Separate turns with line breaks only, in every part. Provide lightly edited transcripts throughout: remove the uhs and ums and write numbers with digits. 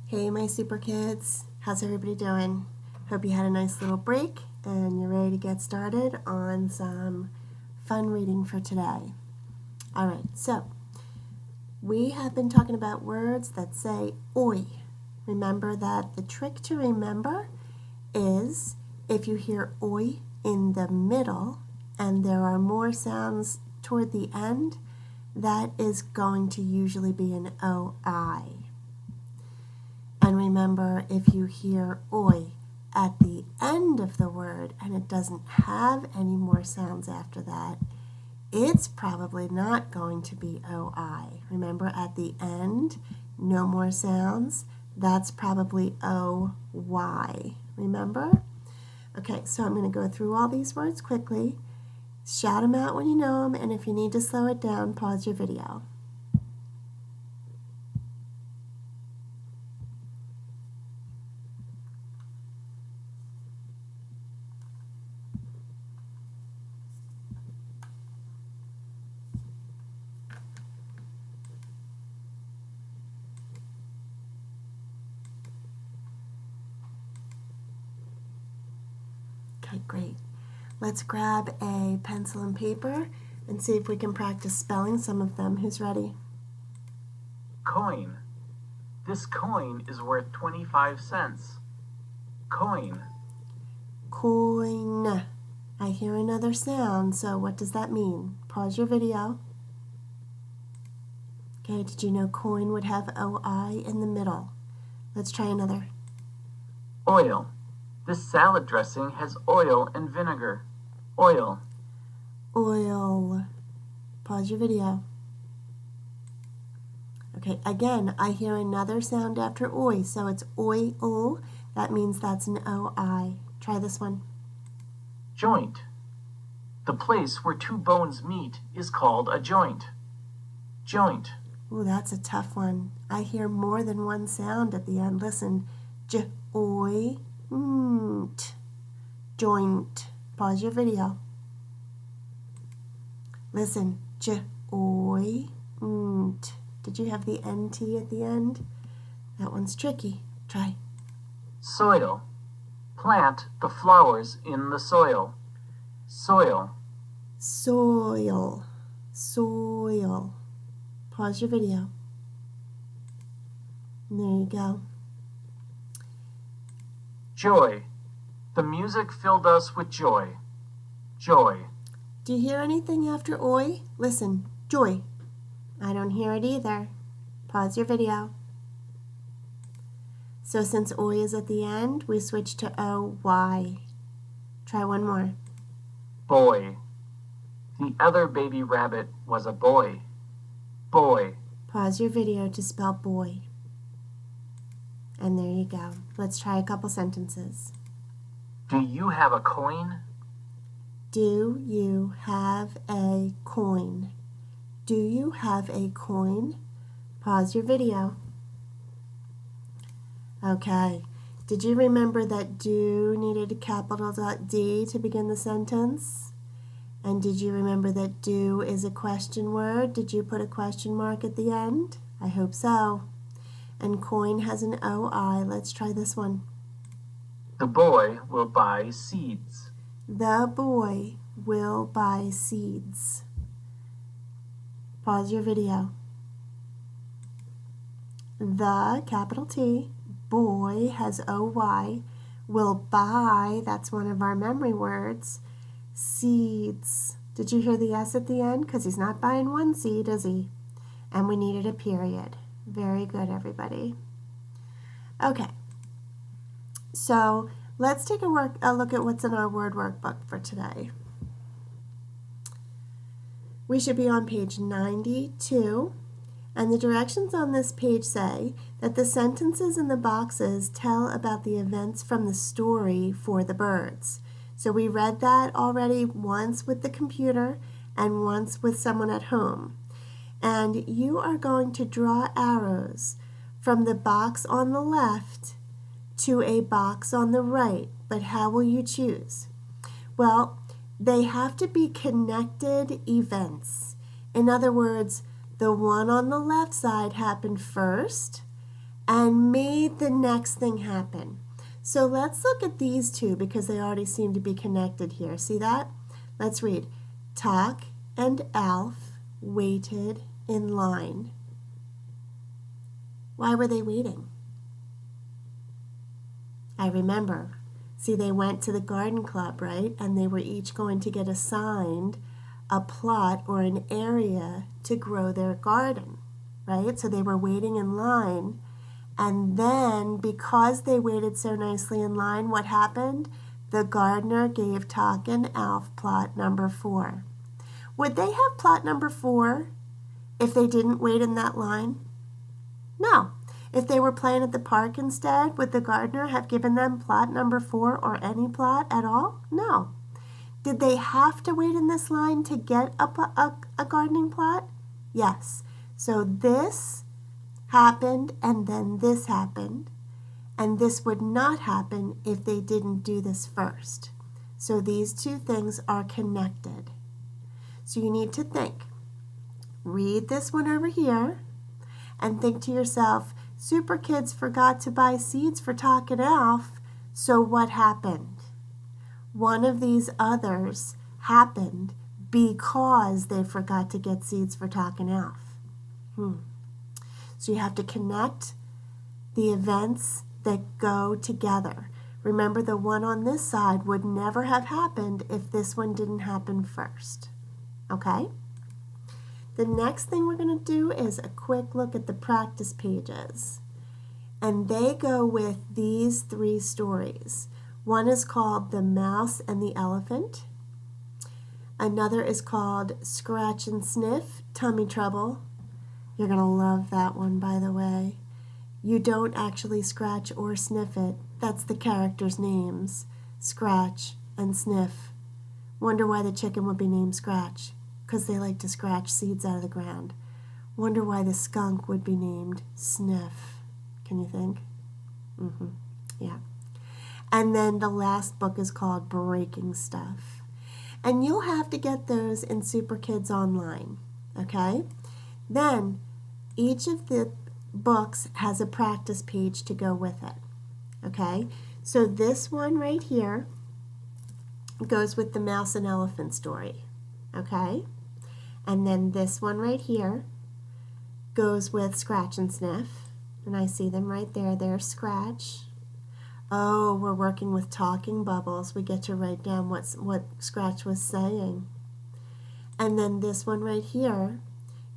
Hey my Superkids, how's everybody doing? Hope you had a nice little break and you're ready to get started on some fun reading for today. Alright, so we have been talking about words that say oi. Remember that the trick to remember is if you hear oi in the middle and there are more sounds toward the end, that is going to usually be an OI. And remember, if you hear oi at the end of the word and it doesn't have any more sounds after that, it's probably not going to be OI. Remember, at the end, no more sounds. That's probably OY. Remember? Okay, so I'm going to go through all these words quickly. Shout them out when you know them, and if you need to slow it down, pause your video. Okay, great. Let's grab a pencil and paper and see if we can practice spelling some of them. Who's ready?
Coin. This coin is worth 25 cents. Coin.
Coin. I hear another sound, so what does that mean? Pause your video. Okay, did you know coin would have OI in the middle? Let's try another.
Oil. This salad dressing has oil and vinegar. Oil.
Oil. Pause your video. Okay, again, I hear another sound after oi, so it's oi-o. That means that's an OI. Try this one.
Joint. The place where two bones meet is called a joint. Joint.
Ooh, that's a tough one. I hear more than one sound at the end. Listen. J-oi. Joint. Pause your video. Listen. J-oi. Did you have the NT at the end? That one's tricky. Try.
Soil. Plant the flowers in the soil. Soil.
Soil. Soil. Pause your video. And there you go.
Joy. The music filled us with joy. Joy.
Do you hear anything after oi? Listen. Joy. I don't hear it either. Pause your video. So since oi is at the end, we switch to OY. Try one more.
Boy. The other baby rabbit was a boy. Boy.
Pause your video to spell boy. And there you go. Let's try a couple sentences.
Do you have a coin?
Do you have a coin? Do you have a coin? Pause your video. Okay. Did you remember that do needed a capital D to begin the sentence? And did you remember that do is a question word? Did you put a question mark at the end? I hope so. And coin has an OI. Let's try this one.
The boy will buy seeds.
The boy will buy seeds. Pause your video. The, capital T, boy has OY, will buy, that's one of our memory words, seeds. Did you hear the S at the end? Because he's not buying one seed, is he? And we needed a period. Very good, everybody. Okay. So let's take a look at what's in our word workbook for today. We should be on page 92, and the directions on this page say that the sentences in the boxes tell about the events from the story for the birds. So we read that already once with the computer and once with someone at home. And you are going to draw arrows from the box on the left to a box on the right, but how will you choose? Well, they have to be connected events. In other words, the one on the left side happened first, and made the next thing happen. So let's look at these two because they already seem to be connected here. See that? Let's read. Tuck and Alf waited in line. Why were they waiting? I remember. See, they went to the garden club, right? And they were each going to get assigned a plot or an area to grow their garden, right? So they were waiting in line. And then, because they waited so nicely in line, what happened? The gardener gave Tuck and Alf plot number 4. Would they have plot number 4 if they didn't wait in that line? No. If they were playing at the park instead, would the gardener have given them plot number 4 or any plot at all? No. Did they have to wait in this line to get a gardening plot? Yes. So this happened and then this happened, and this would not happen if they didn't do this first. So these two things are connected. So you need to think. Read this one over here and think to yourself, Superkids forgot to buy seeds for Tuck and Alf, so what happened? One of these others happened because they forgot to get seeds for Tuck and Alf. So you have to connect the events that go together. Remember, the one on this side would never have happened if this one didn't happen first. Okay? The next thing we're going to do is a quick look at the practice pages. And they go with these 3 stories. One is called The Mouse and the Elephant. Another is called Scratch and Sniff, Tummy Trouble. You're going to love that one, by the way. You don't actually scratch or sniff it. That's the characters' names, Scratch and Sniff. Wonder why the chicken would be named Scratch. Because they like to scratch seeds out of the ground. Wonder why the skunk would be named Sniff. Can you think? Yeah. And then the last book is called Breaking Stuff. And you'll have to get those in Superkids Online. Okay? Then, each of the books has a practice page to go with it. Okay? So this one right here goes with the mouse and elephant story. Okay? And then this one right here goes with Scratch and Sniff. And I see them right there. There's Scratch. Oh, we're working with talking bubbles. We get to write down what Scratch was saying. And then this one right here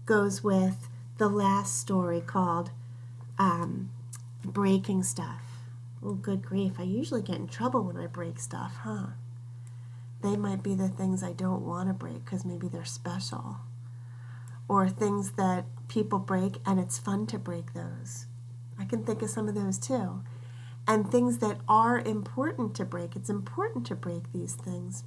goes with the last story called Breaking Stuff. Oh, good grief. I usually get in trouble when I break stuff, huh? They might be the things I don't want to break because maybe they're special. Or things that people break and it's fun to break those. I can think of some of those too. And things that are important to break. It's important to break these things.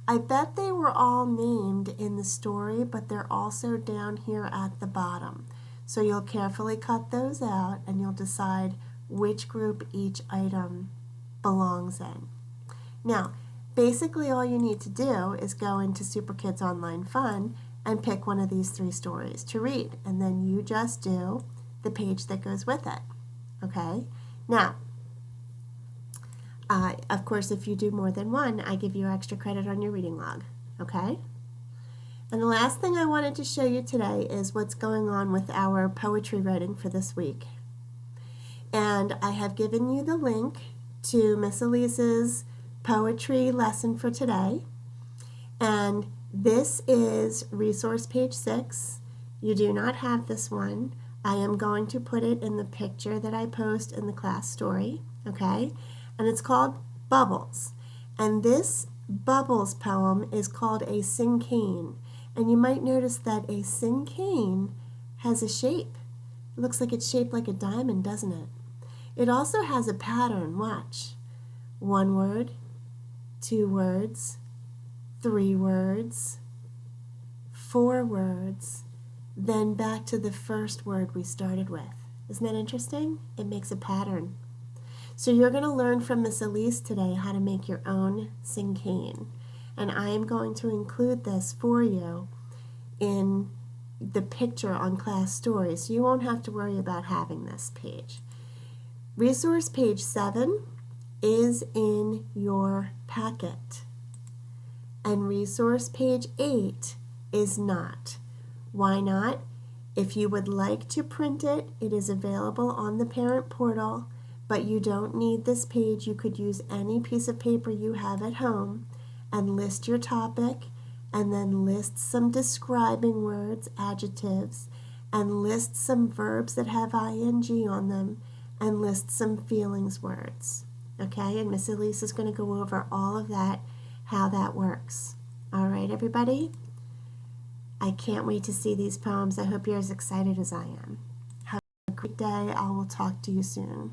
I bet they were all named in the story, but they're also down here at the bottom. So you'll carefully cut those out and you'll decide which group each item belongs in. Now, basically all you need to do is go into Superkids Online Fun and pick one of these 3 stories to read. And then you just do the page that goes with it. Okay? Now, of course, if you do more than one, I give you extra credit on your reading log. Okay? And the last thing I wanted to show you today is what's going on with our poetry writing for this week. And I have given you the link to Miss Elise's poetry lesson for today. And this is resource page 6. You do not have this one. I am going to put it in the picture that I post in the class story. Okay? And it's called Bubbles. And this Bubbles poem is called a cinquain. And you might notice that a cinquain has a shape. It looks like it's shaped like a diamond, doesn't it? It also has a pattern. Watch. 1 word, 2 words, 3 words, 4 words, then back to the first word we started with. Isn't that interesting? It makes a pattern. So you're going to learn from Miss Elise today how to make your own cinquain. And I am going to include this for you in the picture on class stories, so you won't have to worry about having this page. Resource page 7 is in your packet, and resource page 8 is not. Why not? If you would like to print it, it is available on the parent portal, but you don't need this page. You could use any piece of paper you have at home and list your topic, and then list some describing words, adjectives, and list some verbs that have ing on them, and list some feelings words. Okay, and Miss Elise is going to go over all of that, how that works. All right, everybody? I can't wait to see these poems. I hope you're as excited as I am. Have a great day. I will talk to you soon.